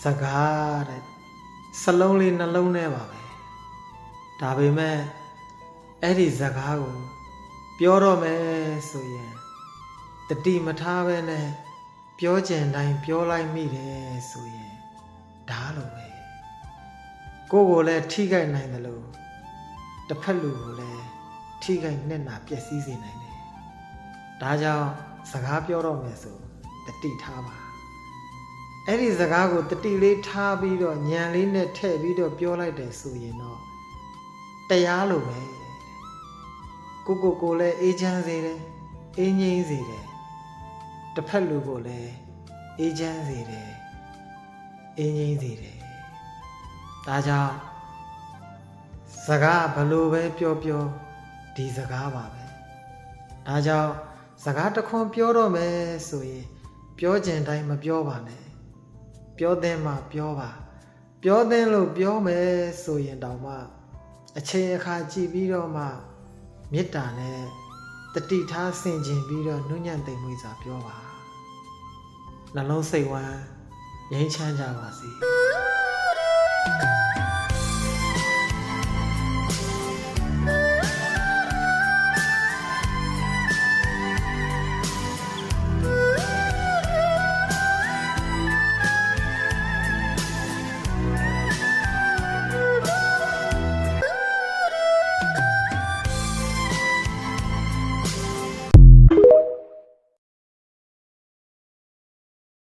စကားတဲ့စလုံးလေးနှလုံးထဲပါပဲဒါပေမဲ့အဲ့ဒီစကားကိုပြောတော့မယ်ဆိုရင်တတိမထားပဲနဲ့ပြောကျင်တိုင်းပြောလိုက်မိတယ်ဆိုရင်ဒါလိုပဲကိုယ်ကိုလည်းထိခိုက်နိုင်တယ်လို့တစ်ဖက်လူကိုလည်းထိခိုက်နဲ့နာပျက်စီးစေနိုင်တယ်ဒါကြောင့်စကားပြောတော့မယ်ဆိုတတိထားပါအဲ့ဒီစကားကိုတတိလေးထားပြီးတော့ညံလေးနဲ့ထည့်ပြီးတော့ပြောလိုက်တယ်ဆိုရင်တော့တရားလိုပဲကိုလည်းအေးချမ်းစေတယ်အေးငြိမ်းစေတယ်တစ်ဖက်လူကိုလည်းအေးချမ်းစေတယ်အေးငြိမ်းစေတယ်ဒါကြောင့်စကားဘလို့ပဲပြောဒီစကားပါပဲဒါကြောင့်စကားတစ်ခွန်းပြောတော့မယ်ဆိုရင်ပြောကျင်တိုင်းမပြောပါနဲ့ပြောသင့်မှပြောပါပြောသင့်လို့ပြောမယ်ဆိုရင်တောင်မှအချိန်အခါကြည့်ပြီးတော့မှမေတ္တာနဲ့တတိထားဆင်ခြင်ပြီးတော့နှုညံ့သိမ်မွေးစွာပြောပါနှလုံးစိတ်ဝမ်းငြိမ်းချမ်းကြပါစေ